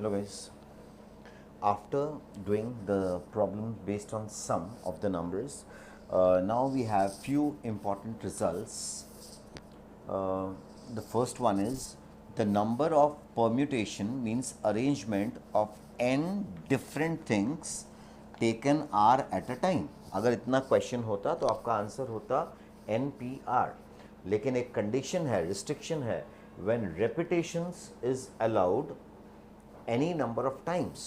Hello guys. After doing the problem based on sum of the numbers, now we have few important results. The first one is the number of permutation means arrangement of n different things taken r at a time. अगर इतना question होता तो आपका answer होता N P are, लेकिन एक condition है, restriction है, when repetitions is allowed any number of times,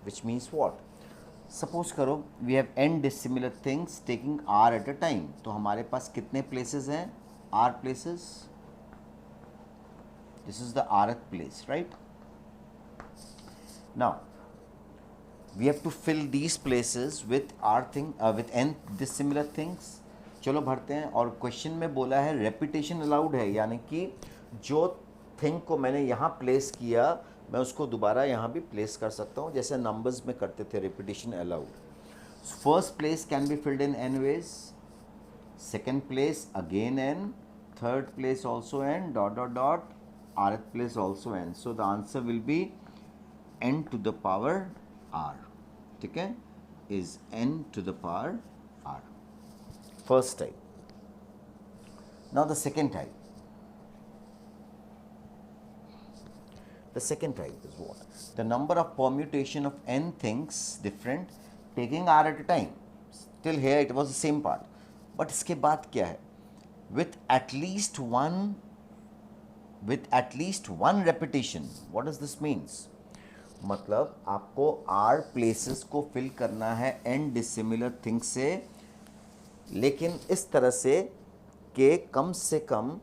which means what? Suppose करो we have n dissimilar things taking r at a time, तो हमारे पास कितने places हैं? r places. This is the rth place, right? Now we have to fill these places with with n dissimilar things. चलो भरते हैं। और question में बोला है रेपिटेशन अलाउड है, यानी कि जो थिंग को मैंने यहाँ प्लेस किया मैं उसको दोबारा यहाँ भी प्लेस कर सकता हूँ, जैसे नंबर्स में करते थे, repetition allowed. First place can be filled in n ways, second place again n, third place also n, dot dot dot, rth place also n. So the answer will be n to the power r. ठीक है, is n to the power r. First type. Now the second type. The second type is what? The number of permutation of n things different taking r at a time. Till here it was the same part. But इसके बाद क्या है? With at least one repetition. What does this means? मतलब आपको r places को fill करना है n dissimilar things से, लेकिन इस तरह से कि कम से कम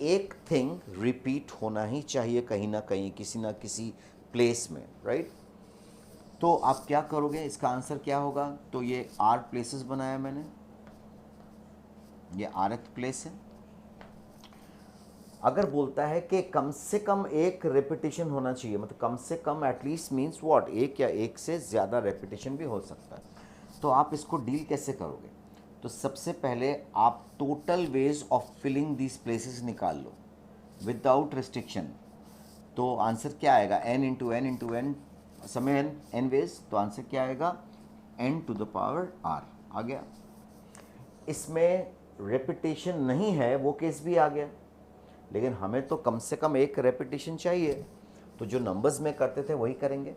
एक थिंग रिपीट होना ही चाहिए कहीं ना कहीं, किसी ना किसी प्लेस में, राइट? तो आप क्या करोगे, इसका आंसर क्या होगा? तो ये आर प्लेसेस बनाया मैंने, ये rth प्लेस है। अगर बोलता है कि कम से कम एक रेपिटेशन होना चाहिए, मतलब कम से कम एटलीस्ट मीन्स व्हाट, एक या एक से ज़्यादा रेपिटेशन भी हो सकता है। तो आप इसको डील कैसे करोगे? तो सबसे पहले आप total ways of filling these places निकाल लो विदाउट रिस्ट्रिक्शन। तो आंसर क्या आएगा? n इंटू एन समय n वेज, तो आंसर क्या आएगा? n to the power r आ गया। इसमें रेपिटेशन नहीं है वो केस भी आ गया, लेकिन हमें तो कम से कम एक रेपिटेशन चाहिए, तो जो नंबर्स में करते थे वही करेंगे।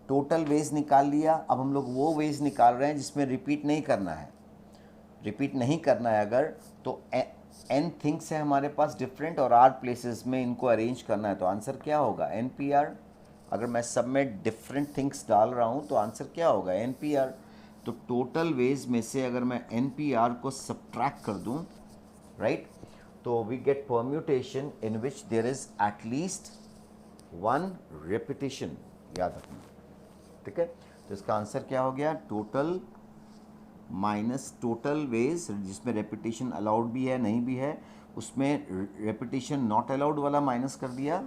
टोटल वेज निकाल लिया, अब हम लोग वो वेज निकाल रहे हैं जिसमें रिपीट नहीं करना है। रिपीट नहीं करना है अगर, तो n थिंग्स है हमारे पास डिफरेंट और r प्लेसेस में इनको अरेंज करना है, तो आंसर क्या होगा? NPR। अगर मैं सब में डिफरेंट थिंग्स डाल रहा हूँ तो आंसर क्या होगा? NPR। तो टोटल वेज में से अगर मैं NPR को सब्ट्रैक्ट कर दूँ, राइट, तो we get permutation in which there is at least one repetition. याद रखना, ठीक है? तो इसका आंसर क्या हो गया? टोटल माइनस टोटल वेज, जिसमें रेपिटेशन अलाउड भी है नहीं भी है, उसमें रेपिटेशन नॉट अलाउड वाला माइनस कर दिया,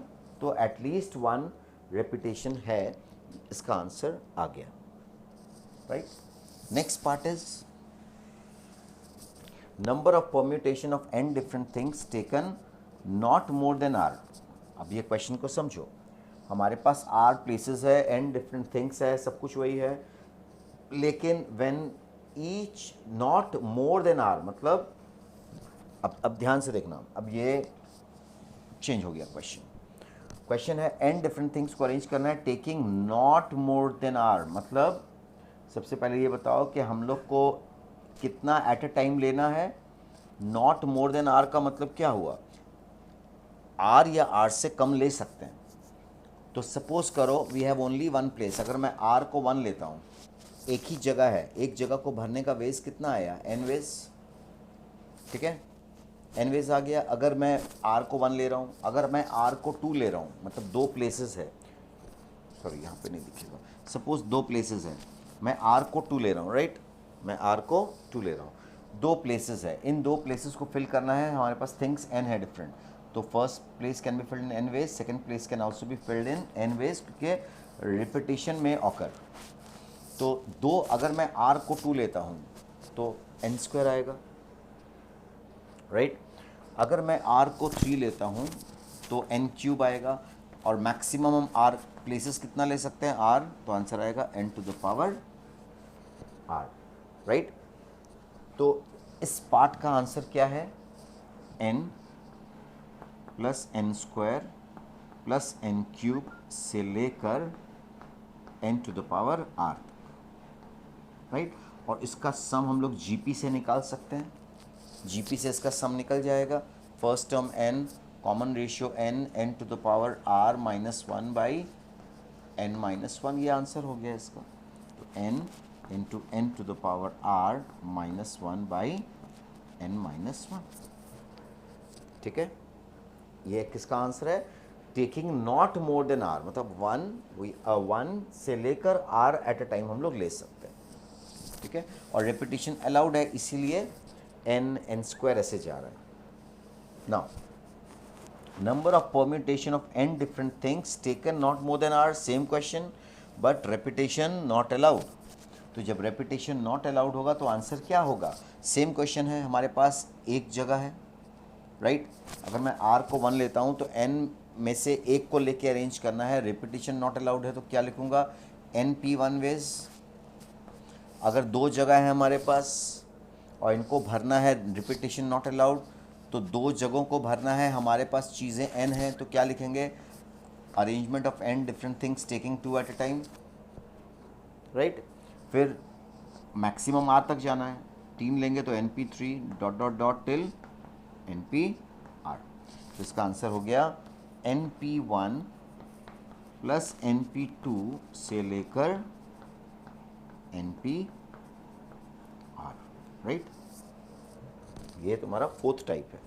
तो एटलीस्ट वन रेपिटेशन है। इसका आंसर आ गया, right? Next part is number of permutation of n different things taken not more than r। अब ये क्वेश्चन को समझो, हमारे पास r प्लेसेस है, n डिफरेंट थिंग्स है, सब कुछ वही है, लेकिन when each not more than r, मतलब अब ध्यान से देखना, अब ये चेंज हो गया क्वेश्चन है n डिफरेंट थिंग्स को अरेंज करना है taking not more than r. मतलब सबसे पहले ये बताओ कि हम लोग को कितना एट अ टाइम लेना है? नॉट मोर देन आर का मतलब क्या हुआ? आर या आर से कम ले सकते हैं। तो सपोज करो we have only one place, अगर मैं आर को 1 लेता हूँ, एक ही जगह है, एक जगह को भरने का वेज कितना आया? n वेज, ठीक है, n वेज आ गया। अगर मैं r को 1 ले रहा हूँ, अगर मैं r को 2 ले रहा हूँ, मतलब दो प्लेसेस है, सॉरी यहाँ पे नहीं दिखेगा, सपोज दो प्लेसेस हैं, मैं r को 2 ले रहा हूँ, राइट, मैं r को 2 ले रहा हूँ, दो प्लेसेस है, इन दो प्लेसेस को फिल करना है, हमारे पास थिंग्स n है डिफरेंट, तो first place can be filled in n ways, second place can also be filled in n ways, क्योंकि रिपीटिशन में ऑकर। तो दो, अगर मैं r को 2 लेता हूँ तो n स्क्वायर आएगा, राइट? अगर मैं r को 3 लेता हूँ तो n क्यूब आएगा। और मैक्सिमम हम आर प्लेसेस कितना ले सकते हैं आर, तो आंसर आएगा n to the power r, right. तो इस पार्ट का आंसर क्या है, n plus n square plus n cube से लेकर n to the power r, right. और इसका सम हम लोग जीपी से निकाल सकते हैं, जीपी से इसका सम निकल जाएगा। First term n, common ratio n to the power r minus one by n minus one, ये आंसर हो गया इसका। तो n into n to the power r minus one by n minus one, ठीक है। ये किसका आंसर है, taking not more than r, मतलब वन से लेकर r एट अ टाइम हम लोग ले सकते हैं, ठीक है। और रेपिटेशन अलाउड है, इसीलिए n स्क्वायर ऐसे जा रहा है। Now number of permutation of n different things taken not more than r, same question but repetition not allowed. तो जब रेपिटेशन नॉट अलाउड होगा तो आंसर क्या होगा, सेम क्वेश्चन है, हमारे पास एक जगह है, राइट। अगर मैं r को 1 लेता हूँ तो n में से एक को लेके अरेंज करना है, रेपिटेशन नॉट अलाउड है तो क्या लिखूँगा, np1 वेज। अगर दो जगह है हमारे पास और इनको भरना है, रिपीटेशन नॉट अलाउड, तो दो जगहों को भरना है, हमारे पास चीज़ें n हैं, तो क्या लिखेंगे, arrangement of n different things taking 2 eight a time, right. फिर मैक्सिमम r तक जाना है, 3 लेंगे तो np3 dot dot dot till npr। तो इसका आंसर हो गया np1 प्लस np2 से लेकर npr, राइट। ये तुम्हारा फोर्थ टाइप है।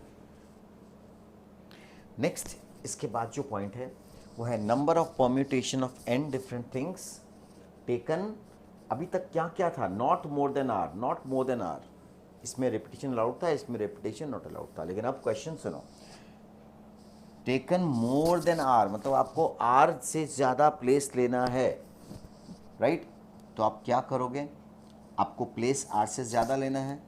नेक्स्ट इसके बाद जो पॉइंट है वो है number of permutation of n different things taken. अभी तक क्या क्या था, not more than r, not more than r, इसमें रेपिटेशन अलाउड था, इसमें रेपिटेशन नॉट अलाउड था। लेकिन अब क्वेश्चन सुनो, टेकन मोर देन r मतलब आपको r से ज़्यादा प्लेस लेना है, राइट। तो आप क्या करोगे, आपको प्लेस r से ज़्यादा लेना है।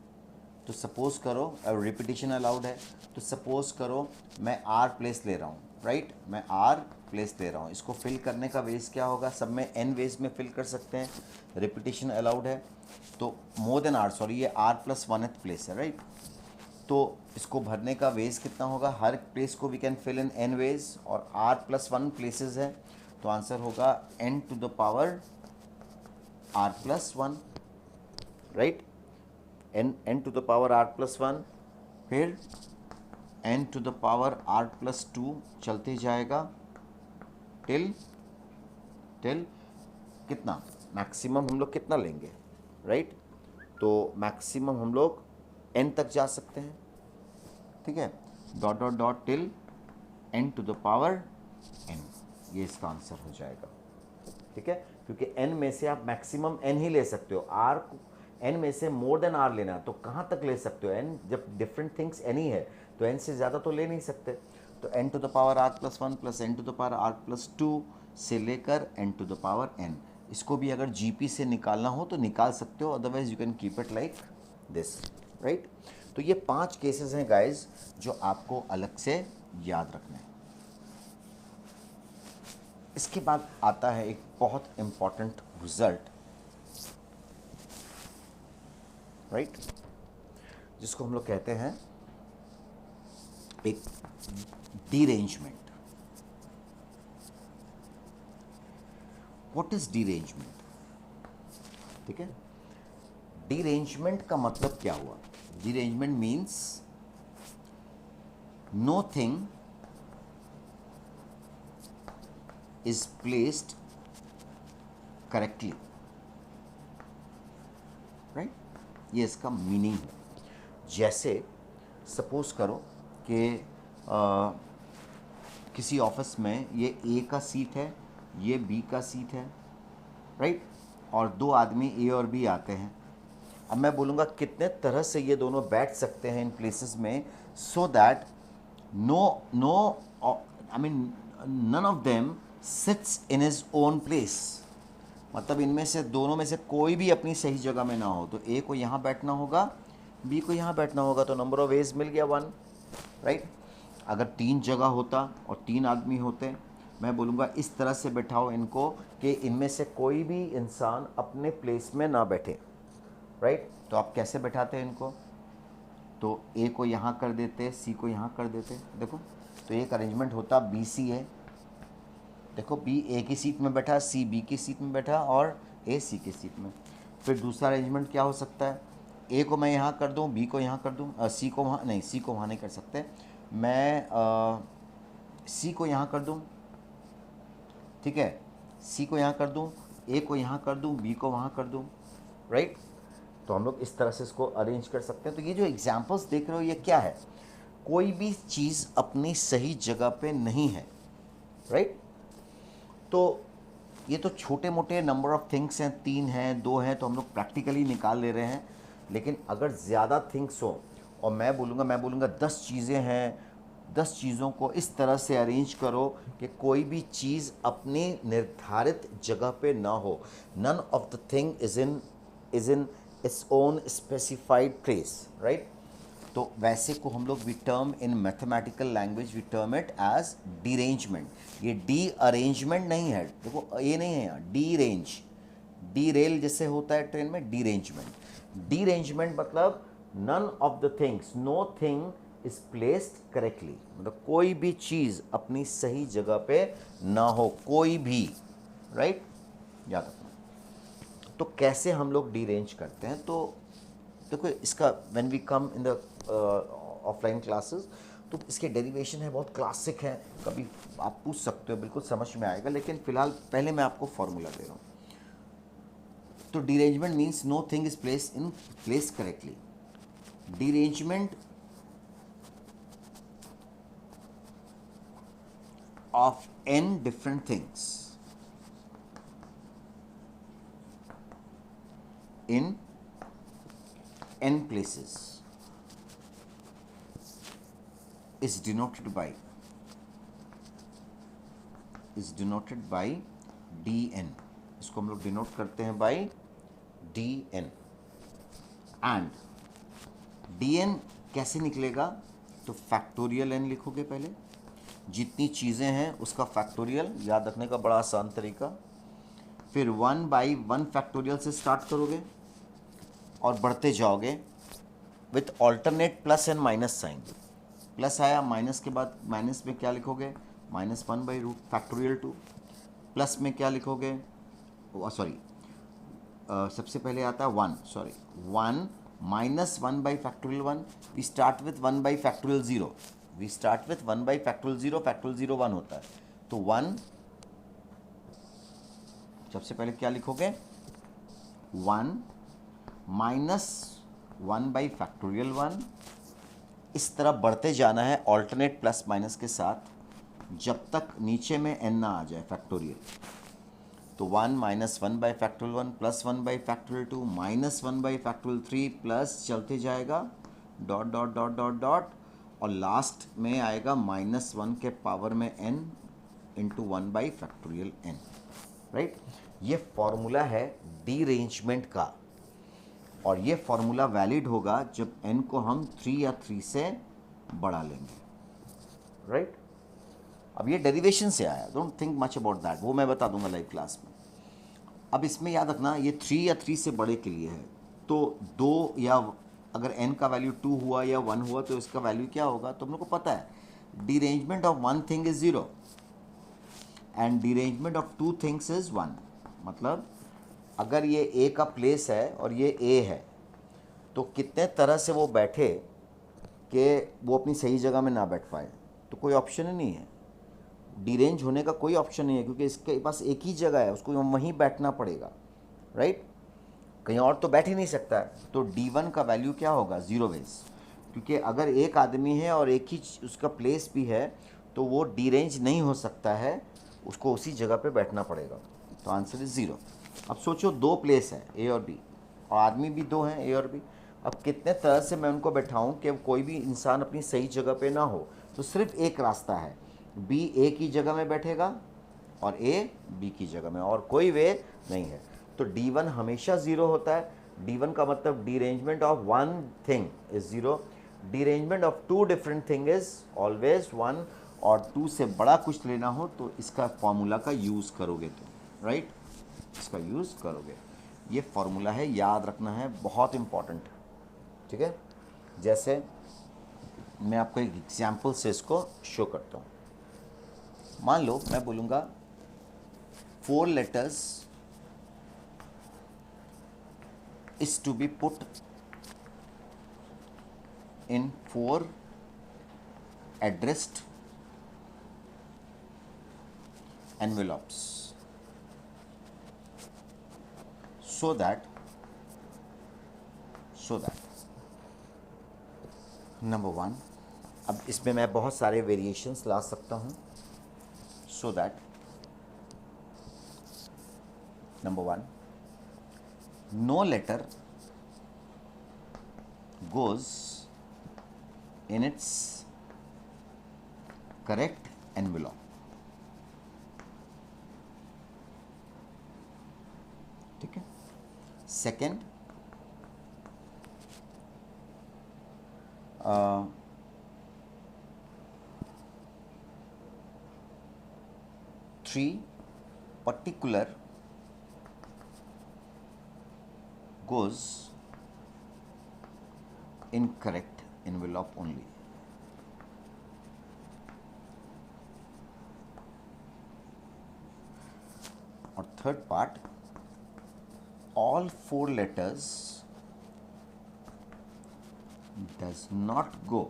तो सपोज करो, रिपीटिशन अलाउड है, तो सपोज करो मैं r प्लेस ले रहा हूँ, राइट, मैं r प्लेस ले रहा हूँ। इसको फिल करने का वेज क्या होगा, सब में n वेज में फिल कर सकते हैं, रिपीटिशन अलाउड है। तो मोर देन r, सॉरी ये r प्लस 1th प्लेस है, राइट। तो इसको भरने का वेज कितना होगा, हर प्लेस को we can fill in n ways और r प्लस 1 प्लेसेस है, तो आंसर होगा n to the power r plus 1, right. n to the power r plus 1, फिर n to the power r plus 2 चलते जाएगा टिल कितना, maximum हम लोग कितना लेंगे, राइट। तो मैक्सिमम हम लोग n तक जा सकते हैं, ठीक है, dot dot dot till n to the power n, ये इसका आंसर हो जाएगा, ठीक है। क्योंकि n में से आप मैक्सिमम n ही ले सकते हो, r n में से मोर देन r लेना, तो कहाँ तक ले सकते हो, n जब डिफरेंट थिंग्स n ही है तो n से ज़्यादा तो ले नहीं सकते। तो n to the power r plus 1 plus n to the power r plus 2 से लेकर n to the power n, इसको भी अगर GP से निकालना हो तो निकाल सकते हो, otherwise you can keep it like this, right. तो ये 5 केसेस हैं गाइज जो आपको अलग से याद रखना है। इसके बाद आता है एक बहुत इंपॉर्टेंट रिजल्ट, राइट, जिसको हम लोग कहते हैं एक डीरेंजमेंट। व्हाट इज डीरेंजमेंट, ठीक है। डीरेंजमेंट का मतलब क्या हुआ, derangement means know thing is placed correctly, right, ये इसका मीनिंग है। जैसे सपोज करो कि किसी ऑफिस में ये ए का सीट है, ये बी का सीट है, राइट, और दो आदमी ए और बी आते हैं। अब मैं बोलूँगा कितने तरह से ये दोनों बैठ सकते हैं इन प्लेसेस में, so that none of them sits in his own place, मतलब इनमें से दोनों में से कोई भी अपनी सही जगह में ना हो। तो ए को यहाँ बैठना होगा, बी को यहाँ बैठना होगा, तो नंबर ऑफ वेज मिल गया 1, राइट। अगर 3 जगह होता और 3 आदमी होते मैं बोलूँगा इस तरह से बैठाओ इनको कि इनमें से कोई भी इंसान अपने प्लेस में ना बैठे, राइट। तो आप कैसे बैठाते हैं इनको, तो ए को यहाँ कर देते, सी को यहाँ कर देते, देखो तो एक अरेंजमेंट होता बी सी है, देखो बी ए की सीट में बैठा, सी बी की सीट में बैठा और ए सी की सीट में। फिर दूसरा अरेंजमेंट क्या हो सकता है, ए को मैं यहाँ कर दूँ, बी को यहाँ कर दूँ, सी को वहाँ नहीं, सी को वहाँ नहीं कर सकते, मैं सी को यहाँ कर दूँ, ठीक है, सी को यहाँ कर दूँ, ए को यहाँ कर दूँ, बी को वहाँ कर दूँ, राइट। तो हम लोग इस तरह से इसको अरेंज कर सकते हैं। तो ये जो एग्जाम्पल्स देख रहे हो ये क्या है, कोई भी चीज़ अपनी सही जगह पे नहीं है, राइट। तो ये तो छोटे मोटे नंबर ऑफ थिंग्स हैं, 3 हैं, 2 हैं, तो हम लोग प्रैक्टिकली निकाल ले रहे हैं। लेकिन अगर ज़्यादा थिंग्स हो और मैं बोलूँगा 10 चीज़ें हैं, 10 चीज़ों को इस तरह से अरेंज करो कि कोई भी चीज़ अपनी निर्धारित जगह पे ना हो, none of the thing is in its own specified place, right. तो वैसे को हम लोग we term in mathematical language we term it as derangement. ये डी अरेंजमेंट नहीं है, देखो ये नहीं है यहाँ, डी रेंज, डी रेल जैसे होता है ट्रेन में, डीरेंजमेंट। डीरेंजमेंट मतलब none of the things, no thing is placed correctly, मतलब कोई भी चीज़ अपनी सही जगह पे ना हो, कोई भी, राइट, याद रखना। तो कैसे हम लोग डीरेंज करते हैं, तो देखो इसका when we come in the offline classes तो इसके डेरिवेशन है, बहुत क्लासिक है, कभी आप पूछ सकते हो, बिल्कुल समझ में आएगा। लेकिन फिलहाल पहले मैं आपको फॉर्मूला दे रहा हूँ। तो derangement means know thing is place in place correctly. Derangement of n different things in n places is denoted by dn। इसको हम लोग डिनोट करते हैं बाय dn। एंड dn कैसे निकलेगा, तो फैक्टोरियल n लिखोगे पहले, जितनी चीज़ें हैं उसका फैक्टोरियल, याद रखने का बड़ा आसान तरीका। फिर 1 बाई 1 फैक्टोरियल से स्टार्ट करोगे और बढ़ते जाओगे with alternate plus and minus sign. Plus आया, माइनस के बाद माइनस में क्या लिखोगे, -1 बाई रूट फैक्टोरियल 2। प्लस में क्या लिखोगे, सॉरी सबसे पहले आता है 1 -1 by factorial 1। We start with 1 by factorial 0, we start with 1 by factorial 0, factorial 0 1 होता है। तो 1 सबसे पहले क्या लिखोगे, 1 -1 बाई फैक्टोरियल 1। इस तरह बढ़ते जाना है ऑल्टरनेट प्लस माइनस के साथ जब तक नीचे में n ना आ जाए फैक्टोरियल। तो 1 -1 by factorial 1 plus 1 by factorial 2 -1 by factorial 3 plus चलते जाएगा dot dot dot dot dot और लास्ट में आएगा -1 के पावर में n into 1 by factorial n, right. ये फॉर्मूला है डीरेंजमेंट का, और ये फॉर्मूला वैलिड होगा जब n को हम 3 या 3 से बढ़ा लेंगे, राइट। अब ये डेरिवेशन से आया, don't think much about that, वो मैं बता दूंगा लाइव क्लास में। अब इसमें याद रखना ये 3 या 3 से बड़े के लिए है, तो 2 या अगर n का वैल्यू 2 हुआ या 1 हुआ तो इसका वैल्यू क्या होगा, तो हम लोग को पता है derangement of 1 thing is 0 and derangement of 2 things is 1। मतलब अगर ये a का प्लेस है और ये a है तो कितने तरह से वो बैठे कि वो अपनी सही जगह में ना बैठ पाए, तो कोई ऑप्शन ही नहीं है, डीरेंज होने का कोई ऑप्शन नहीं है, क्योंकि इसके पास एक ही जगह है, उसको वहीं बैठना पड़ेगा, राइट, कहीं और तो बैठ ही नहीं सकता है। तो D1 का वैल्यू क्या होगा, 0 बेस, क्योंकि अगर एक आदमी है और एक ही उसका प्लेस भी है तो वो डीरेंज नहीं हो सकता है, उसको उसी जगह पे बैठना पड़ेगा। तो आंसर इज 0। अब सोचो 2 प्लेस है A और B और आदमी भी 2 हैं A और B। अब कितने तरह से मैं उनको बैठाऊं कि कोई भी इंसान अपनी सही जगह पे ना हो, तो सिर्फ एक रास्ता है, B A की जगह में बैठेगा और A B की जगह में, और कोई वे नहीं है। तो D1 हमेशा 0 होता है। D1 का मतलब derangement of 1 thing is 0, derangement of 2 different thing is always 1, और 2 से बड़ा कुछ लेना हो तो इसका फॉर्मूला का यूज़ करोगे, तो राइट, इसका यूज़ करोगे। ये फॉर्मूला है, याद रखना है, बहुत इम्पॉर्टेंट। ठीक है, जैसे मैं आपको एक एग्जाम्पल से इसको शो करता हूँ। मान लो मैं बोलूँगा 4 letters is to be put in 4 addressed envelopes so that number 1, अब इसमें मैं बहुत सारे वेरिएशंस ला सकता हूँ, so that number 1, no letter goes in its correct envelope. ठीक है। Second, three particular goes in correct envelope only. और third part, all 4 letters does not go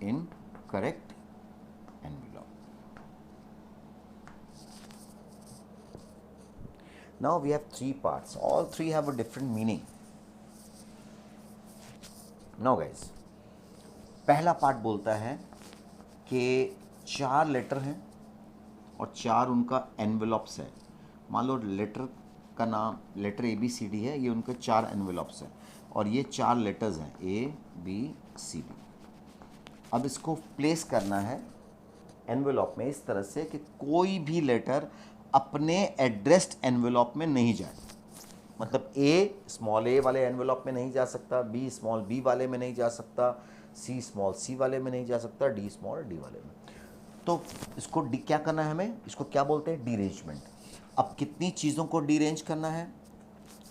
in correct envelope. Now we have 3 parts. All 3 have a different meaning. Now guys, पहला part बोलता है कि 4 letter हैं और 4 उनका envelopes है। मान लो लेटर का नाम लेटर ABCD है, ये उनके 4 एनवेलप्स हैं और ये 4 लेटर्स हैं ABCD। अब इसको प्लेस करना है एनवेलप में इस तरह से कि कोई भी लेटर अपने एड्रेस्ड एनवेलप में नहीं जाए। मतलब A स्मॉल a वाले एनवेलप में नहीं जा सकता, B स्मॉल b वाले में नहीं जा सकता, C स्मॉल c वाले में नहीं जा सकता, D स्मॉल d वाले में। तो इसको क्या करना है हमें, इसको क्या बोलते हैं, डीरेंजमेंट। अब कितनी चीज़ों को डीरेंज करना है,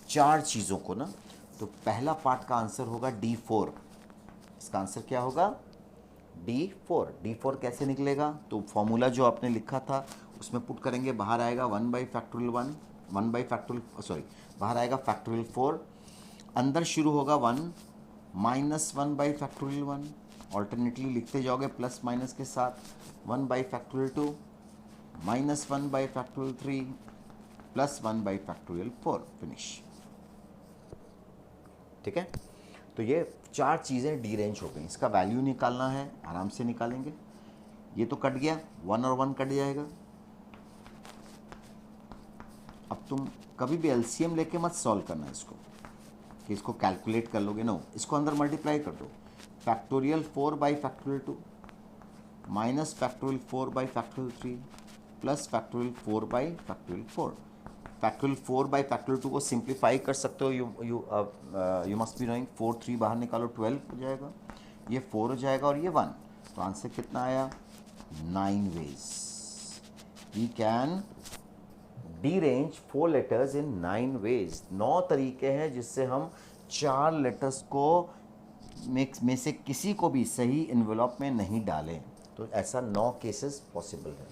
4 चीज़ों को ना। तो पहला पार्ट का आंसर होगा D4। इसका आंसर क्या होगा, D4। D4 कैसे निकलेगा, तो फॉर्मूला जो आपने लिखा था उसमें पुट करेंगे, बाहर आएगा 1/1, बाहर आएगा फैक्टोरियल 4, अंदर शुरू होगा 1 -1/1, ऑल्टरनेटली लिखते जाओगे प्लस माइनस के साथ, 1/2 -1/3 प्लस 1/4, फिनिश। ठीक है, तो ये 4 चीज़ें डीरेंज हो गई। इसका वैल्यू निकालना है, आराम से निकालेंगे। ये तो कट गया, 1 और 1 कट जाएगा। अब तुम कभी भी LCM लेके मत सॉल्व करना इसको कि इसको कैलकुलेट कर लोगे, नो, इसको अंदर मल्टीप्लाई कर दो। Factorial 4/2 minus factorial 4/3 plus factorial 4/4। Factorial 4/2 को सिंप्लीफाई कर सकते हो। यू मस्ट बी नोइंग 4 3 बाहर निकालो 12 हो जाएगा, ये 4 हो जाएगा और ये 1। तो आंसर कितना आया, 9 ways. We can derange 4 letters in 9 ways. 9 तरीके हैं जिससे हम 4 लेटर्स को में से किसी को भी सही एनवेलप में नहीं डालें। तो ऐसा 9 केसेस पॉसिबल है,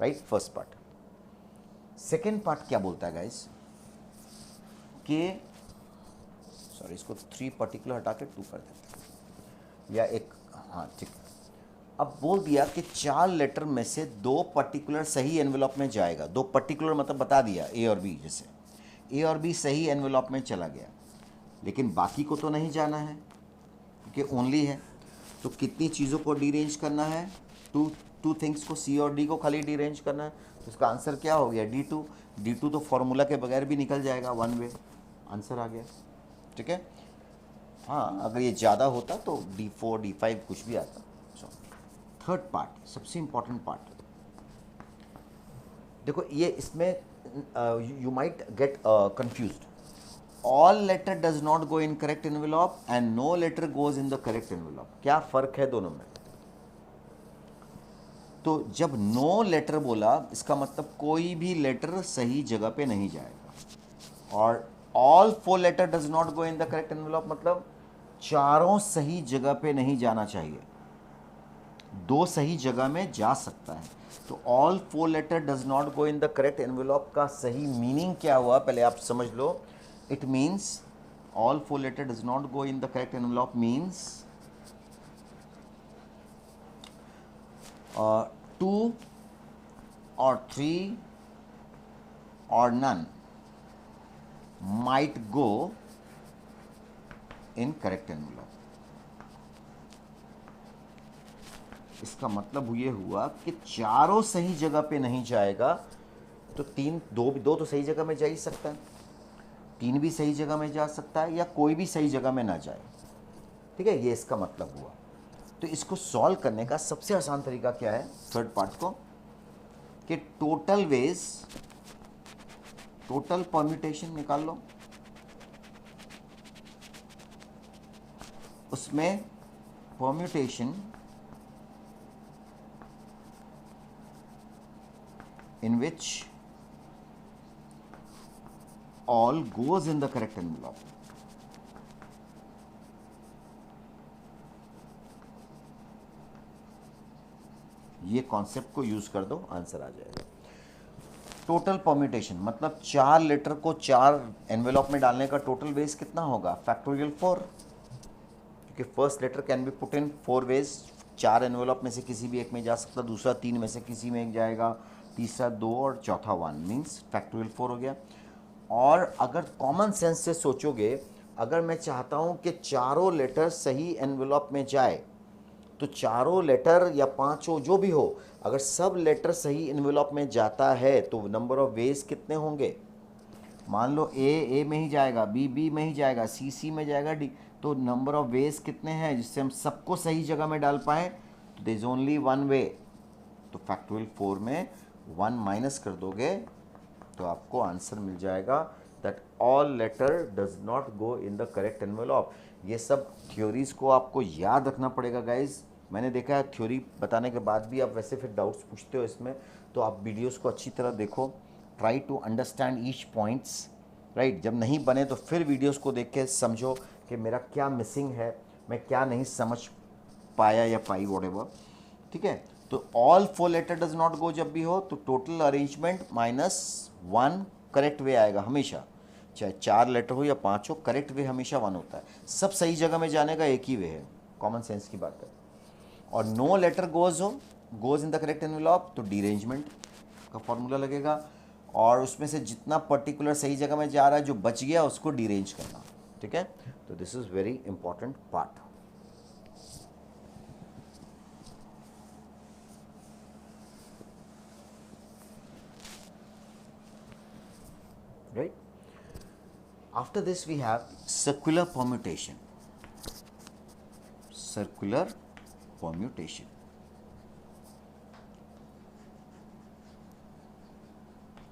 right. First part. Second part क्या बोलता है गाइस कि सॉरी, इसको 3 पर्टिकुलर हटा के 2 कर देते हैं, या एक, हाँ ठीक है। अब बोल दिया कि 4 लेटर में से 2 पर्टिकुलर सही एनवेलप में जाएगा। 2 पर्टिकुलर मतलब बता दिया, A और B। जैसे A और B सही एनवेलप में चला गया, लेकिन बाकी को तो नहीं जाना है क्योंकि ओनली है। तो कितनी चीज़ों को डीरेंज करना है, टू थिंग्स को, C और D को खाली डीरेंज करना है। तो इसका आंसर क्या हो गया, D2 तो फॉर्मूला के बगैर भी निकल जाएगा, 1 वे, आंसर आ गया। ठीक है, हाँ, अगर ये ज़्यादा होता तो D4 D5 कुछ भी आता। थर्ड पार्ट, सबसे इंपॉर्टेंट पार्ट, देखो ये इसमें you might get confused. All letter does not go in correct envelope and no letter goes in the correct envelope. क्या फर्क है दोनों में? तो जब नो लेटर बोला इसका मतलब कोई भी लेटर सही जगह पे नहीं जाएगा, और all four letter does not go in the correct envelope मतलब चारों सही जगह पे नहीं जाना चाहिए, दो सही जगह में जा सकता है। तो all four letter does not go in the correct envelope का सही मीनिंग क्या हुआ पहले आप समझ लो। It means all four letter does not go in the correct envelope means two or 3 or none might go in correct envelope। इसका मतलब ये हुआ कि चारों सही जगह पे नहीं जाएगा, तो दो तो सही जगह में जा ही सकता है, 3 भी सही जगह में जा सकता है, या कोई भी सही जगह में ना जाए। ठीक है, ये इसका मतलब हुआ। तो इसको सॉल्व करने का सबसे आसान तरीका क्या है, थर्ड पार्ट को, कि टोटल परम्यूटेशन निकाल लो, उसमें permutation in which all goes in the correct envelope. ये कॉन्सेप्ट को यूज कर दो, आंसर आ जाएगा। टोटल परम्यूटेशन मतलब 4 लेटर को 4 एनवेलॉप में डालने का टोटल वेज कितना होगा, फैक्टोरियल 4, क्योंकि first letter can be put in 4 ways. 4 envelope में से किसी भी एक में जा सकता, दूसरा 3 में से किसी में एक जाएगा, तीसरा 2 और चौथा 1, मीन्स फैक्टोरियल 4 हो गया। और अगर कॉमन सेंस से सोचोगे, अगर मैं चाहता हूँ कि चारों लेटर सही एनवेलॉप में जाए, तो चारों लेटर या पांचों जो भी हो, अगर सब लेटर सही एनवेलॉप में जाता है तो नंबर ऑफ वेज कितने होंगे। मान लो ए में ही जाएगा, बी में ही जाएगा, सी में जाएगा, डी, तो नंबर ऑफ वेज कितने हैं जिससे हम सबको सही जगह में डाल पाएँ। तो there is only one way. तो फैक्टोरियल 4 में 1 माइनस कर दोगे तो आपको आंसर मिल जाएगा that all letter does not go in the correct envelope. ये सब थ्योरीज को आपको याद रखना पड़ेगा गाइज। मैंने देखा है थ्योरी बताने के बाद भी आप वैसे फिर डाउट्स पूछते हो इसमें, तो आप वीडियोस को अच्छी तरह देखो, try to understand each points, right. जब नहीं बने तो फिर वीडियोस को देख के समझो कि मेरा क्या मिसिंग है, मैं क्या नहीं समझ पाया या पाई, व्हाटएवर। ठीक है, तो all 4 letter does not go जब भी हो तो टोटल अरेंजमेंट -1 करेक्ट वे आएगा हमेशा, चाहे 4 लेटर हो या 5 हो, करेक्ट वे हमेशा 1 होता है। सब सही जगह में जाने का एक ही वे है, कॉमन सेंस की बात है। और no letter goes in the correct envelope तो डीरेंजमेंट का फॉर्मूला लगेगा, और उसमें से जितना पर्टिकुलर सही जगह में जा रहा है जो बच गया उसको डीरेंज करना। ठीक है, तो this is very important part. Right? After this we have circular permutation. Circular permutation.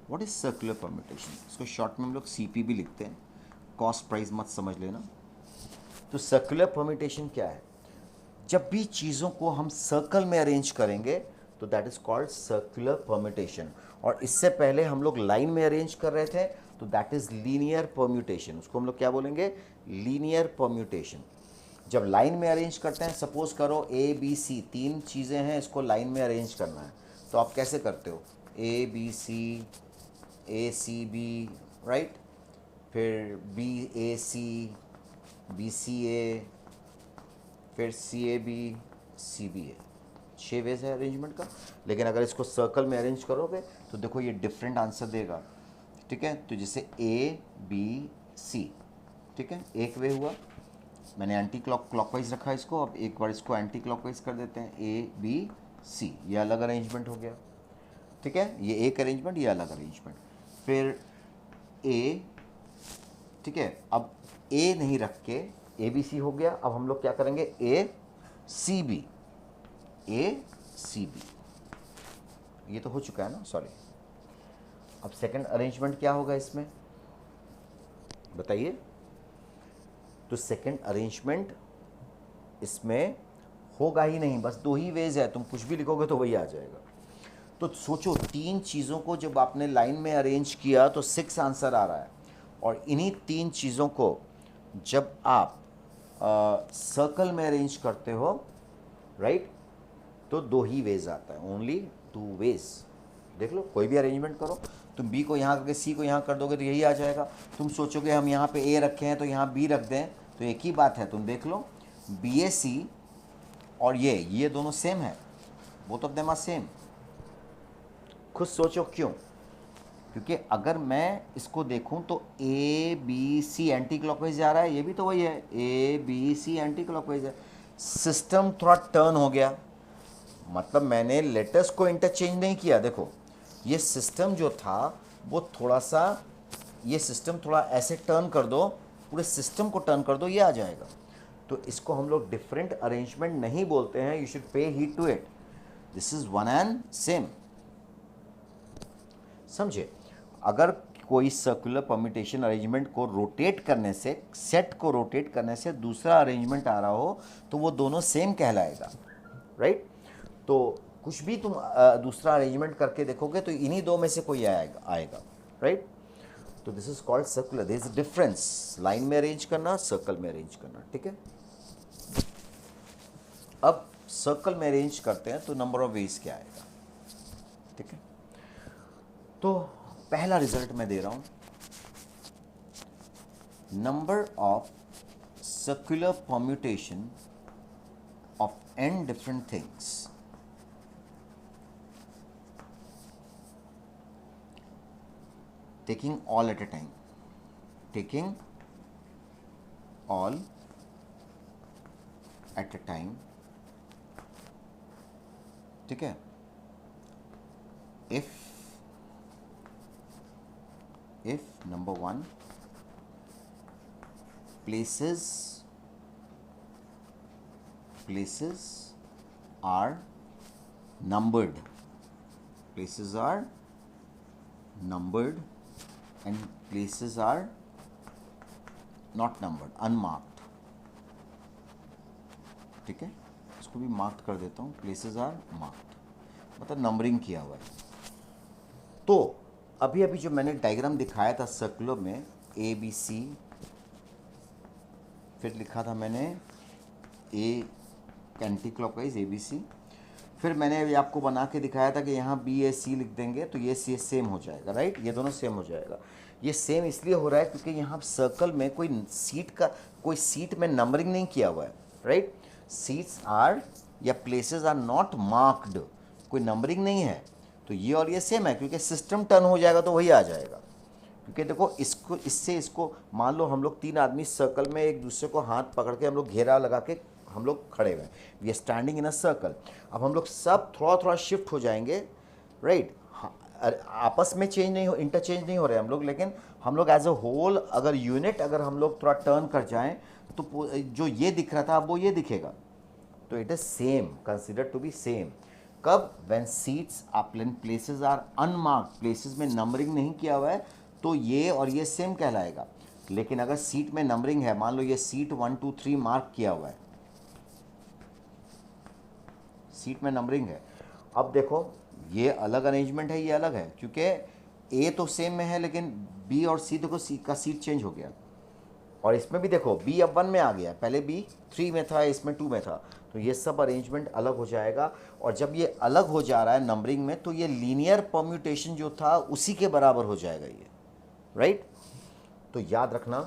What is circular permutation? इसको शॉर्ट में हम लोग CP भी लिखते हैं, कॉस्ट प्राइस मत समझ लेना। तो सर्कुलर परम्यूटेशन क्या है, जब भी चीज़ों को हम सर्कल में अरेंज करेंगे तो that is called circular permutation. और इससे पहले हम लोग लाइन में अरेंज कर रहे थे तो दैट इज लीनियर परम्यूटेशन। उसको हम लोग क्या बोलेंगे, लीनियर परम्यूटेशन। जब लाइन में अरेंज करते हैं, सपोज करो ABC 3 चीज़ें हैं, इसको लाइन में अरेंज करना है, तो आप कैसे करते हो, ABC ACB, राइट, फिर BAC BCA, फिर CAB CBA, 6 वेज है अरेंजमेंट का। लेकिन अगर इसको सर्कल में अरेंज करोगे तो देखो ये डिफरेंट आंसर देगा। ठीक है, तो जैसे ABC, ठीक है, एक वे हुआ, मैंने एंटी क्लॉकवाइज रखा है इसको, अब एक बार इसको एंटी क्लॉकवाइज कर देते हैं, ABC, ये अलग अरेंजमेंट हो गया। ठीक है, ये एक अरेंजमेंट, ये अलग अरेंजमेंट। फिर A, ठीक है, अब A नहीं रख के ABC हो गया। अब हम लोग क्या करेंगे, ACB, ये तो हो चुका है ना, सॉरी। अब सेकंड अरेंजमेंट क्या होगा इसमें, बताइए। तो सेकंड अरेंजमेंट इसमें होगा ही नहीं, बस दो ही वेज है, तुम कुछ भी लिखोगे तो वही आ जाएगा। तो सोचो, तीन चीज़ों को जब आपने लाइन में अरेंज किया तो 6 आंसर आ रहा है, और इन्हीं तीन चीज़ों को जब आप सर्कल में अरेंज करते हो, राइट, तो दो ही वेज आता है, ओनली 2 वेज। देख लो, कोई भी अरेंजमेंट करो, तुम बी को यहाँ करके सी को यहाँ कर दोगे तो यही आ जाएगा। तुम सोचोगे हम यहाँ पे ए रखे हैं तो यहाँ बी रख दें, तो एक ही बात है। तुम देख लो, बी ए सी और ये दोनों सेम है, both of them are same. खुद सोचो क्यों? क्योंकि अगर मैं इसको देखूं तो A B C anticlockwise जा रहा है, ये भी तो वही है, A B C anticlockwise है। सिस्टम थोड़ा टर्न हो गया, मतलब मैंने लेटर्स को इंटरचेंज नहीं किया। देखो, ये सिस्टम जो था वो थोड़ा सा, ये सिस्टम थोड़ा ऐसे टर्न कर दो, पूरे सिस्टम को टर्न कर दो, ये आ जाएगा। तो इसको हम लोग डिफरेंट अरेंजमेंट नहीं बोलते हैं, you should pay heed to it, this is one and same. समझे? अगर कोई सर्कुलर परम्यूटेशन अरेंजमेंट को रोटेट करने से, सेट को रोटेट करने से दूसरा अरेंजमेंट आ रहा हो तो वो दोनों सेम कहलाएगा, राइट? तो कुछ भी तुम दूसरा अरेंजमेंट करके देखोगे तो इन्हीं दो में से कोई आएगा, राइट? तो this is called circular, there is a difference, line में अरेंज करना, सर्कल में अरेंज करना, ठीक है? अब सर्कल में अरेंज करते हैं तो नंबर ऑफ वेज क्या आएगा, ठीक है? तो पहला रिजल्ट मैं दे रहा हूं, number of circular permutation of n different things taking all at a time, taking all at a time, ठीक है? if number 1 places are numbered, places are numbered and places are not numbered, unmarked, ठीक है? इसको भी mark कर देता हूँ, places are marked, मतलब नंबरिंग किया हुआ है। तो अभी अभी जो मैंने डायग्राम दिखाया था सर्कुलर में, ए बी सी, फिर लिखा था मैंने A anticlockwise A B C, फिर मैंने अभी आपको बना के दिखाया था कि यहाँ बी ए सी लिख देंगे तो ये सी सेम हो जाएगा, राइट? ये दोनों सेम हो जाएगा। ये सेम इसलिए हो रहा है क्योंकि यहाँ सर्कल में कोई सीट में नंबरिंग नहीं किया हुआ है, राइट? सीट्स आर या प्लेसेस आर नॉट मार्क्ड, कोई नंबरिंग नहीं है, तो ये और ये सेम है, क्योंकि सिस्टम टर्न हो जाएगा तो वही आ जाएगा। क्योंकि देखो, इसको मान लो हम लोग 3 आदमी सर्कल में एक दूसरे को हाथ पकड़ के हम लोग घेरा लगा के हम लोग खड़े हुए हैं, we are standing in a circle. अब हम लोग सब थोड़ा थोड़ा शिफ्ट हो जाएंगे, राइट? आपस में इंटरचेंज नहीं हो रहे हम लोग, लेकिन हम लोग एज अ होल, अगर यूनिट अगर हम लोग थोड़ा टर्न कर जाएं तो जो ये दिख रहा था अब वो ये दिखेगा। तो it is same, consider to be same. कब? When seats places are unmarked, places में नंबरिंग नहीं किया हुआ है, तो ये और ये सेम कहलाएगा। लेकिन अगर सीट में नंबरिंग है, मान लो ये सीट 1 2 3 मार्क किया हुआ है, सीट में नंबरिंग है, अब देखो ये अलग अरेंजमेंट है, ये अलग है, क्योंकि ए तो सेम में है लेकिन बी और सी, देखो सी का सीट चेंज हो गया। और इसमें भी देखो बी अब 1 में आ गया, पहले बी 3 में था, इसमें 2 में था, तो ये सब अरेंजमेंट अलग हो जाएगा। और जब ये अलग हो जा रहा है नंबरिंग में, तो ये लीनियर परम्यूटेशन जो था उसी के बराबर हो जाएगा ये, राइट? तो याद रखना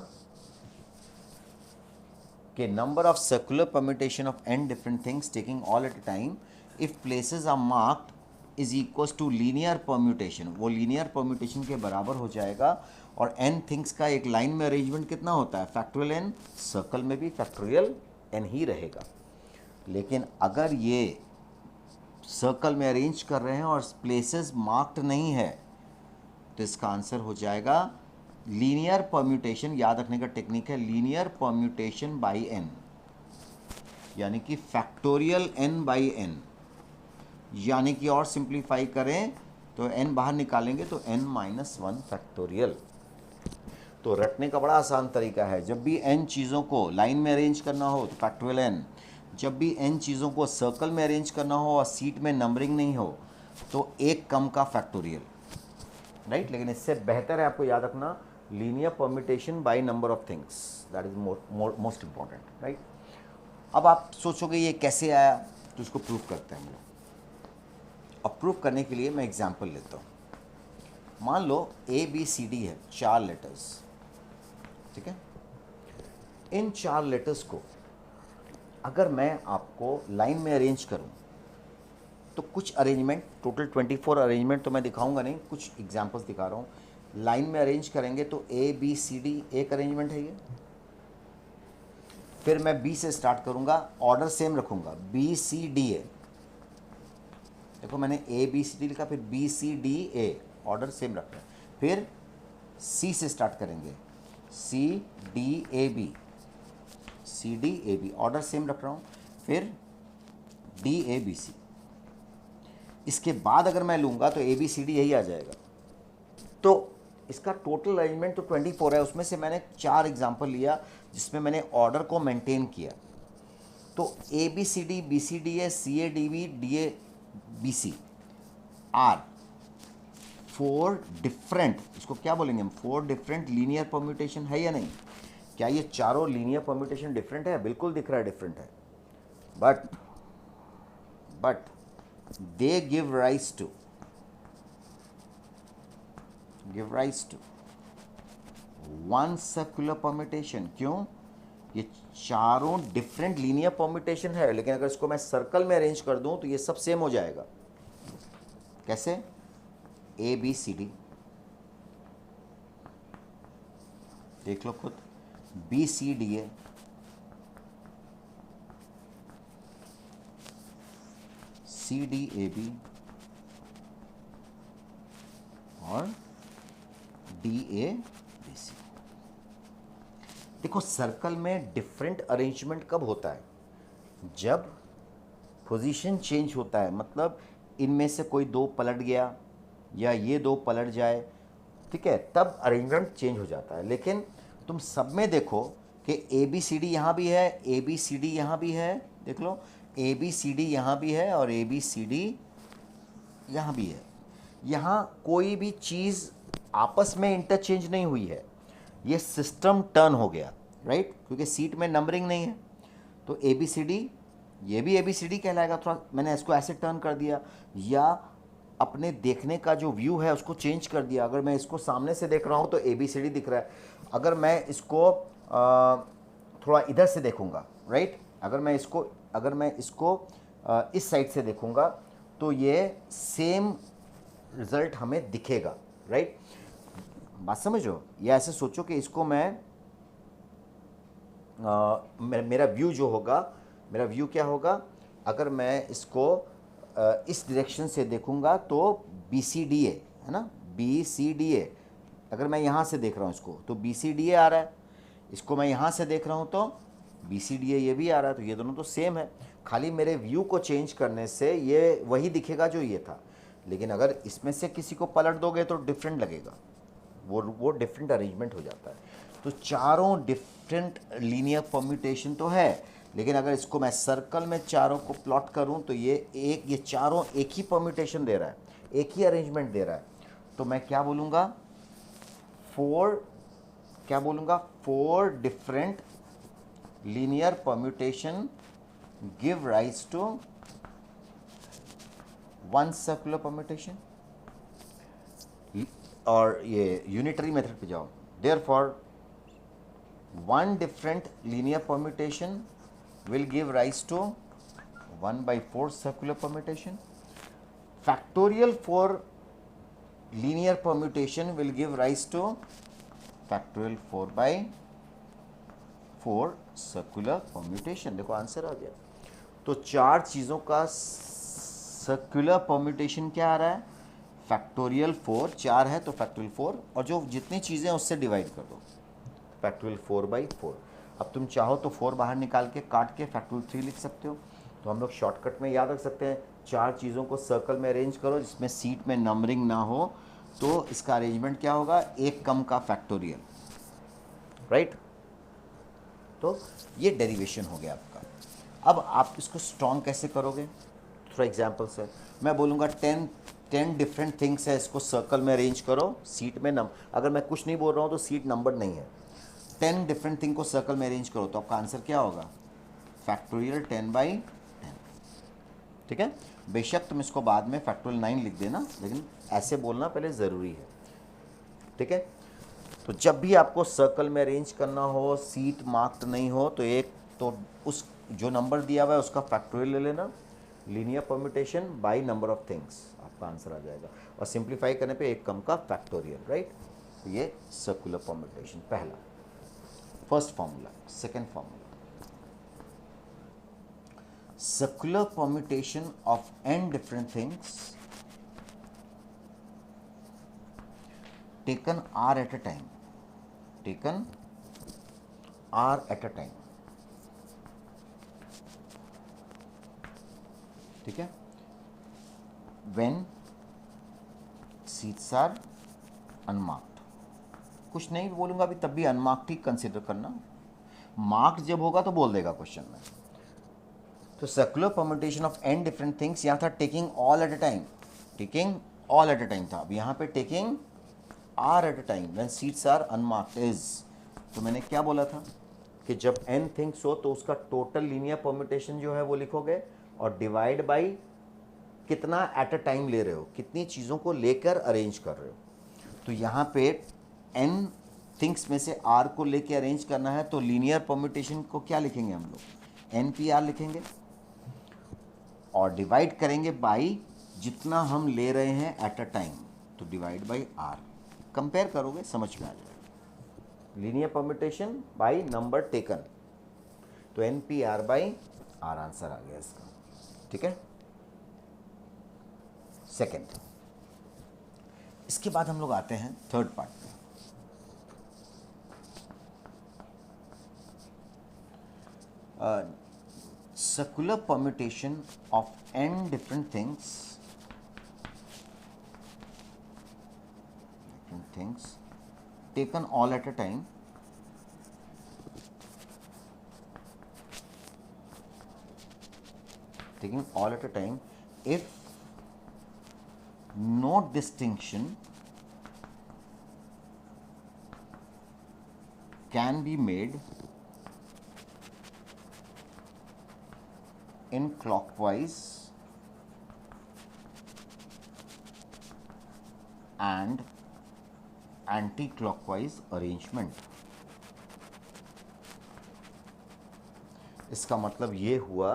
कि number of circular permutation of n different things taking all at a time if places are marked is equals to linear permutation, वो लीनियर परम्यूटेशन के बराबर हो जाएगा। और n थिंग्स का एक लाइन में अरेंजमेंट कितना होता है? फैक्टोरियल n, सर्कल में भी फैक्टोरियल n ही रहेगा। लेकिन अगर ये सर्कल में अरेंज कर रहे हैं और प्लेसेस मार्क्ड नहीं है, तो इसका आंसर हो जाएगा लीनियर परम्यूटेशन। याद रखने का टेक्निक है लीनियर परम्यूटेशन बाई n, यानी कि फैक्टोरियल n बाई n, यानी कि और सिंप्लीफाई करें तो n बाहर निकालेंगे तो n-1 फैक्टोरियल। तो रटने का बड़ा आसान तरीका है, जब भी n चीज़ों को लाइन में अरेंज करना हो तो फैक्टोरियल n, जब भी n चीज़ों को सर्कल में अरेंज करना हो और सीट में नंबरिंग नहीं हो तो एक कम का फैक्टोरियल, राइट। लेकिन इससे बेहतर है आपको याद रखना linear permutation by number of things, that is most important, right. अब आप सोचोगे ये कैसे आया, तो इसको प्रूव करते हैं हम लोग। अब प्रूव करने के लिए मैं एग्जांपल लेता हूँ। मान लो ABCD है, 4 लेटर्स, ठीक है। इन 4 लेटर्स को अगर मैं आपको लाइन में अरेंज करूं तो कुछ अरेंजमेंट, टोटल 24 अरेंजमेंट तो मैं दिखाऊंगा नहीं, कुछ एग्जांपल्स दिखा रहा हूं। लाइन में अरेंज करेंगे तो ABCD एक अरेंजमेंट है ये। फिर मैं B से स्टार्ट करूंगा, ऑर्डर सेम रखूंगा, BCDA। देखो मैंने ABCD लिखा, फिर BCDA, ऑर्डर सेम रखना है। फिर C से स्टार्ट करेंगे, CDAB, CDAB, ऑर्डर सेम रख रहा हूँ। फिर DABC। इसके बाद अगर मैं लूँगा तो ABCD यही आ जाएगा। तो इसका टोटल अरेंजमेंट तो 24 है, उसमें से मैंने 4 एग्जाम्पल लिया जिसमें मैंने ऑर्डर को मेंटेन किया। तो ABCD, BCDA, CADB, DABC are 4 different, इसको क्या बोलेंगे हम, 4 डिफरेंट लीनियर परम्यूटेशन है या नहीं। क्या ये चारों लीनियर परम्यूटेशन डिफरेंट है? बिल्कुल दिख रहा है डिफरेंट है, but they give rise to one circular permutation. क्यों? ये चारों डिफरेंट लीनियर परम्यूटेशन है, लेकिन अगर इसको मैं सर्कल में अरेंज कर दूं तो ये सब सेम हो जाएगा। कैसे? ABCD देख लो खुद, BCDA, CDAB और DABC। देखो सर्कल में डिफरेंट अरेंजमेंट कब होता है? जब पोजीशन चेंज होता है, मतलब इनमें से कोई 2 पलट गया या ये 2 पलट जाए, ठीक है, तब अरेंजमेंट चेंज हो जाता है। लेकिन तुम सब में देखो कि ABCD यहाँ भी है, ABCD यहाँ भी है, देख लो ABCD यहाँ भी है और ABCD यहाँ भी है। यहाँ कोई भी चीज़ आपस में इंटरचेंज नहीं हुई है, ये सिस्टम टर्न हो गया, राइट, क्योंकि सीट में नंबरिंग नहीं है। तो ABCD, ये भी ABCD कहलाएगा। थोड़ा मैंने इसको ऐसे टर्न कर दिया या अपने देखने का जो व्यू है उसको चेंज कर दिया। अगर मैं इसको सामने से देख रहा हूँ तो ABCD दिख रहा है, अगर मैं इसको थोड़ा इधर से देखूँगा, राइट, अगर मैं इसको इस साइड से देखूँगा तो ये सेम रिजल्ट हमें दिखेगा, राइट। बात समझो? या ऐसे सोचो कि इसको मैं मेरा व्यू जो होगा, मेरा व्यू क्या होगा, अगर मैं इसको इस डायरेक्शन से देखूंगा तो BCDA है ना, BCDA। अगर मैं यहाँ से देख रहा हूँ इसको तो BCDA आ रहा है, इसको मैं यहाँ से देख रहा हूँ तो BCDA ये भी आ रहा है। तो ये दोनों तो सेम है, खाली मेरे व्यू को चेंज करने से ये वही दिखेगा जो ये था। लेकिन अगर इसमें से किसी को पलट दोगे तो डिफरेंट लगेगा, वो डिफरेंट अरेंजमेंट हो जाता है। तो चारों डिफरेंट लीनियर परम्यूटेशन तो है, लेकिन अगर इसको मैं सर्कल में चारों को प्लॉट करूं तो ये चारों एक ही परम्यूटेशन दे रहा है, एक ही अरेंजमेंट दे रहा है। तो मैं क्या बोलूँगा, 4 different linear permutation give rise to one circular permutation. और ये यूनिटरी मेथड पे जाओ, therefore 1 different linear permutation will give rise to 1/4 circular permutation. Factorial for linear permutation will give rise to factorial 4/4 circular permutation. देखो answer आ गया। तो 4 चीज़ों का सर्कुलर परम्यूटेशन क्या आ रहा है? फैक्टोरियल 4, 4 है तो फैक्टोरियल 4, और जो जितनी चीज़ें हैं उससे डिवाइड कर दो, फैक्टोरियल 4/4। अब तुम चाहो तो 4 बाहर निकाल के काट के फैक्टोरियल 3 लिख सकते हो। तो हम लोग शॉर्टकट में याद रख सकते हैं, 4 चीज़ों को सर्कल में अरेंज करो जिसमें सीट में नंबरिंग ना हो, तो इसका अरेंजमेंट क्या होगा, एक कम का फैक्टोरियल। राइट। तो ये डेरिवेशन हो गया आपका। अब आप इसको स्ट्रॉन्ग कैसे करोगे? फॉर एग्जाम्पल सर, मैं बोलूँगा 10 डिफरेंट थिंग्स है, इसको सर्कल में अरेंज करो, सीट में अगर मैं कुछ नहीं बोल रहा हूँ तो सीट नंबर नहीं है, 10 डिफरेंट थिंग को सर्कल में अरेंज करो, तो आपका आंसर क्या होगा? फैक्टोरियल 10/10। ठीक है, बेशक तुम इसको बाद में फैक्टोरियल 9 लिख देना, लेकिन ऐसे बोलना पहले ज़रूरी है। ठीक है, तो जब भी आपको सर्कल में अरेंज करना हो, सीट मार्क्ड नहीं हो, तो एक तो उस जो नंबर दिया हुआ है उसका फैक्टोरियल ले लेना, linear permutation by number of things, आपका आंसर आ जाएगा। और सिंप्लीफाई करने पे एक कम का फैक्टोरियल, राइट। तो ये सर्कुलर परम्यूटेशन पहला, first formula. Second formula, circular permutation of n different things taken r at a time, taken r at a time। ठीक है, when seats are unmarked, कुछ नहीं बोलूंगा अभी, तब भी अनमार्क्ड ही कंसिडर करना, मार्क्ड जब होगा तो बोल देगा क्वेश्चन में। तो circular permutation of n different things, यहाँ था taking all at a time, taking all at a time था, अब यहाँ पे taking r at a time when seats are unmarked is. तो मैंने क्या बोला था कि जब n थिंग्स हो तो उसका टोटल लीनियर परम्यूटेशन जो है वो लिखोगे, और डिवाइड बाई कितना एट अ टाइम ले रहे हो, कितनी चीज़ों को लेकर अरेंज कर रहे हो। तो यहाँ पे n थिंग्स में से r को लेके अरेंज करना है, तो लीनियर परम्यूटेशन को क्या लिखेंगे हम लोग? NPR लिखेंगे, और डिवाइड करेंगे बाई जितना हम ले रहे हैं एट अ टाइम, तो डिवाइड बाई r। कंपेयर करोगे समझ में आ जाएगा, linear permutation by number taken, तो NPR बाई r आंसर आ गया इसका। ठीक है, सेकेंड। इसके बाद हम लोग आते हैं थर्ड पार्ट में। Circular permutation of n different things taken all at a time, taking all at a time if no distinction can be made in clockwise and anti-clockwise arrangement। इसका मतलब ये हुआ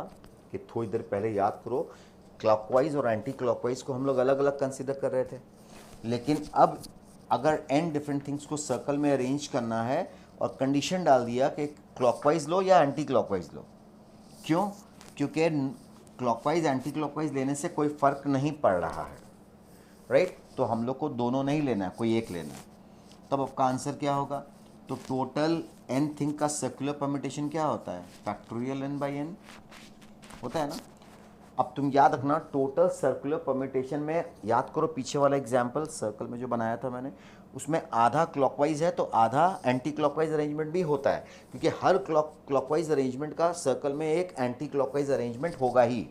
कि थोड़ी देर पहले याद करो, क्लॉकवाइज और एंटी क्लॉकवाइज को हम लोग अलग अलग कंसीडर कर रहे थे, लेकिन अब अगर n डिफरेंट थिंग्स को सर्कल में अरेंज करना है और कंडीशन डाल दिया कि क्लॉकवाइज लो या एंटी क्लॉकवाइज लो। क्यों? क्योंकि क्लॉकवाइज एंटी क्लॉकवाइज लेने से कोई फ़र्क नहीं पड़ रहा है, राइट। तो हम लोग को दोनों नहीं लेना है, कोई एक लेना है। तब आपका आंसर क्या होगा? तो टोटल n थिंग का सर्कुलर परम्यूटेशन क्या होता है? फैक्टोरियल n बाई n होता है ना। अब तुम याद रखना, टोटल सर्कुलर परम्यूटेशन में याद करो पीछे वाला एग्जाम्पल सर्कल में जो बनाया था मैंने, उसमें आधा क्लॉकवाइज है तो आधा एंटी क्लॉकवाइज अरेंजमेंट भी होता है, क्योंकि हर क्लॉकवाइज अरेंजमेंट का सर्कल में एक एंटी क्लॉकवाइज अरेंजमेंट होगा ही।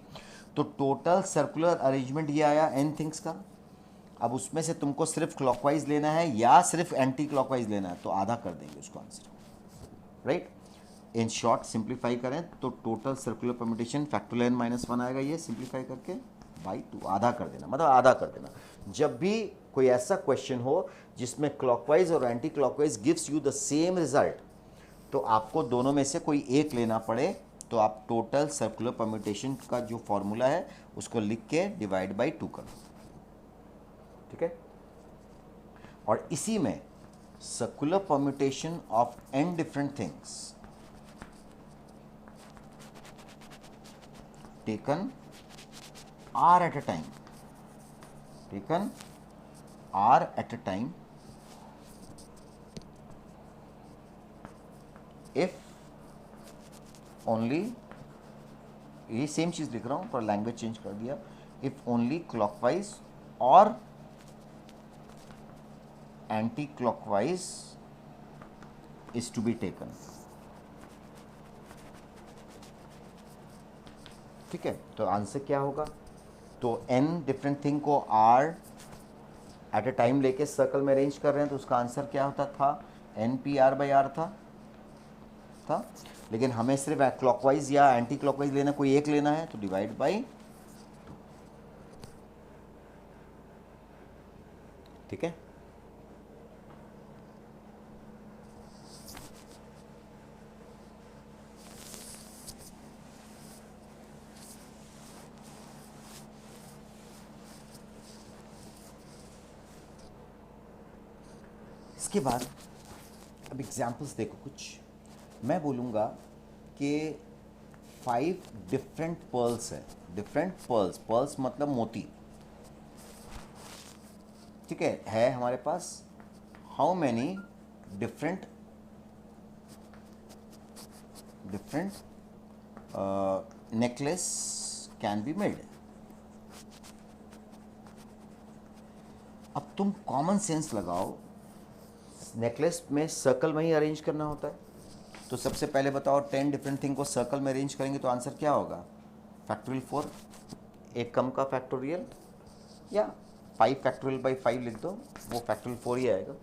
तो टोटल सर्कुलर अरेंजमेंट ये आया n थिंग्स का। अब उसमें से तुमको सिर्फ क्लॉकवाइज लेना है या सिर्फ एंटी क्लॉकवाइज लेना है, तो आधा कर देंगे उसको answer, right. In short simplify करें तो total circular permutation factorial n-1 आएगा, ये सिंप्लीफाई करके बाई 2 आधा कर देना, मतलब आधा कर देना। जब भी कोई ऐसा क्वेश्चन हो जिसमें क्लॉकवाइज और anti clockwise gives you the same result, तो आपको दोनों में से कोई एक लेना पड़े, तो आप टोटल सर्कुलर परम्यूटेशन का जो फॉर्मूला है उसको लिख के डिवाइड बाई 2 करो। ठीक है, और इसी में circular permutation of n different things taken r at a time, taken r at a time if only, ये सेम चीज़ लिख रहा हूँ पर लैंग्वेज चेंज कर दिया, if only clockwise और anticlockwise is to be taken. ठीक है, तो आंसर क्या होगा? तो n डिफरेंट थिंग को r एट ए टाइम लेके सर्कल में अरेंज कर रहे हैं, तो उसका आंसर क्या होता था? N P r by r था। लेकिन हमें सिर्फ क्लॉकवाइज या एंटी क्लॉकवाइज लेना, कोई एक लेना है, तो डिवाइड बाई। ठीक है, इसके बाद अब एग्जाम्पल्स देखो कुछ। मैं बोलूँगा कि 5 डिफरेंट पर्ल्स है, डिफरेंट पर्ल्स मतलब मोती। ठीक है हमारे पास how many different necklace can be made. अब तुम कॉमन सेंस लगाओ, नेकलेस में सर्कल में ही अरेंज करना होता है, तो सबसे पहले बताओ 10 डिफरेंट थिंग को सर्कल में अरेंज करेंगे तो आंसर क्या होगा? फैक्टोरियल 4, एक कम का फैक्टोरियल, या 5 फैक्टोरियल बाई 5 लिख दो, वो फैक्टोरियल 4 ही आएगा।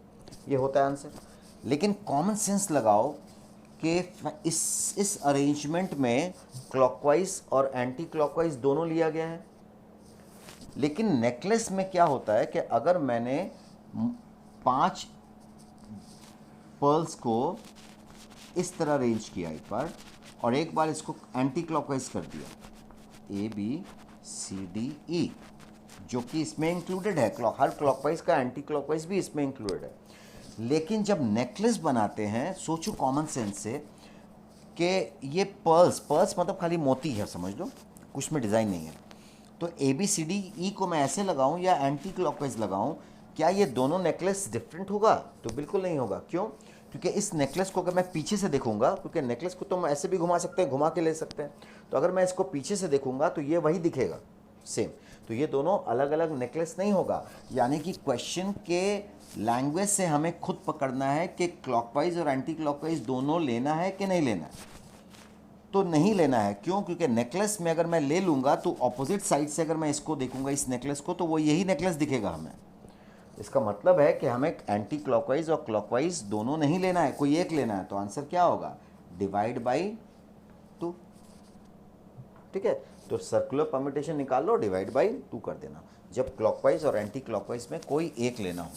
ये होता है आंसर। लेकिन कॉमन सेंस लगाओ कि इस अरेंजमेंट में क्लॉकवाइज और एंटी क्लॉकवाइज दोनों लिया गया है। लेकिन नेकलेस में क्या होता है कि अगर मैंने 5 पर्ल्स को इस तरह अरेंज किया एक बार, और एक बार इसको एंटी क्लॉकवाइज कर दिया, ए बी सी डी ई, जो कि इसमें इंक्लूडेड है, हर क्लॉकवाइज का एंटी क्लॉकवाइज भी इसमें इंक्लूडेड है। लेकिन जब नेकलेस बनाते हैं, सोचो कॉमन सेंस से कि ये पर्ल्स मतलब खाली मोती है, समझ लो, कुछ में डिज़ाइन नहीं है। तो A B C D E को मैं ऐसे लगाऊं या एंटी क्लॉकवाइज लगाऊं, क्या ये दोनों नेकलेस डिफरेंट होगा? तो बिल्कुल नहीं होगा। क्यों? क्योंकि इस नेकलेस को अगर मैं पीछे से देखूंगा, क्योंकि नेकलेस को तो हम ऐसे भी घुमा सकते हैं, घुमा के ले सकते हैं, तो अगर मैं इसको पीछे से देखूंगा तो ये वही दिखेगा, सेम। तो ये दोनों अलग अलग नेकलेस नहीं होगा। यानी कि क्वेश्चन के लैंग्वेज से हमें खुद पकड़ना है कि क्लॉकवाइज और एंटी क्लॉकवाइज दोनों लेना है कि नहीं लेना है। तो नहीं लेना है। क्यों? क्योंकि नेकलेस में अगर मैं ले लूँगा तो ऑपोजिट साइड से अगर मैं इसको देखूंगा, इस नेकलेस को, तो वो यही नेकलेस दिखेगा हमें। इसका मतलब है कि हमें एंटी क्लॉकवाइज और क्लॉकवाइज दोनों नहीं लेना है, कोई एक लेना है। तो आंसर क्या होगा? Divide by 2। ठीक है, तो सर्कुलर परम्यूटेशन निकाल लो, डिवाइड बाई 2 कर देना, जब क्लॉकवाइज और एंटी क्लॉकवाइज में कोई एक लेना हो।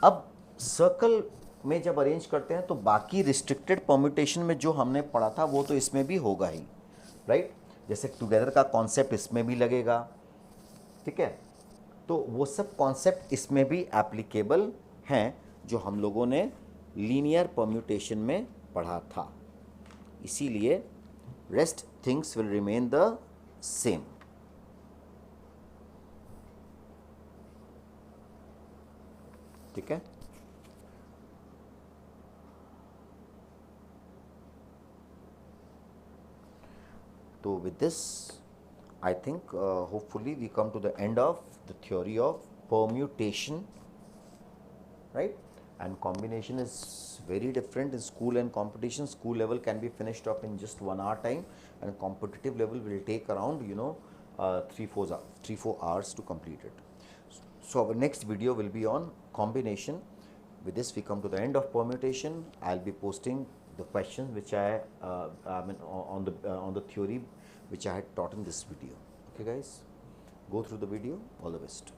अब सर्कल में जब अरेंज करते हैं तो बाकी रिस्ट्रिक्टेड परम्यूटेशन में जो हमने पढ़ा था वो तो इसमें भी होगा ही, राइट? जैसे टुगेदर का कॉन्सेप्ट इसमें भी लगेगा। ठीक है, तो वो सब कॉन्सेप्ट इसमें भी एप्लीकेबल हैं जो हम लोगों ने लीनियर परम्यूटेशन में पढ़ा था। इसीलिए rest things will remain the same. ठीक है, तो with this I think hopefully we come to the end of the theory of permutation, right? And combination is very different in school and competition. School level can be finished off in just 1 hour time, and competitive level will take around 3-4 hours to complete it. So our next video will be on combination. With this we come to the end of permutation. I'll be posting the questions which I mean on the theory which I had taught in this video. Okay guys, go through the video. All the best.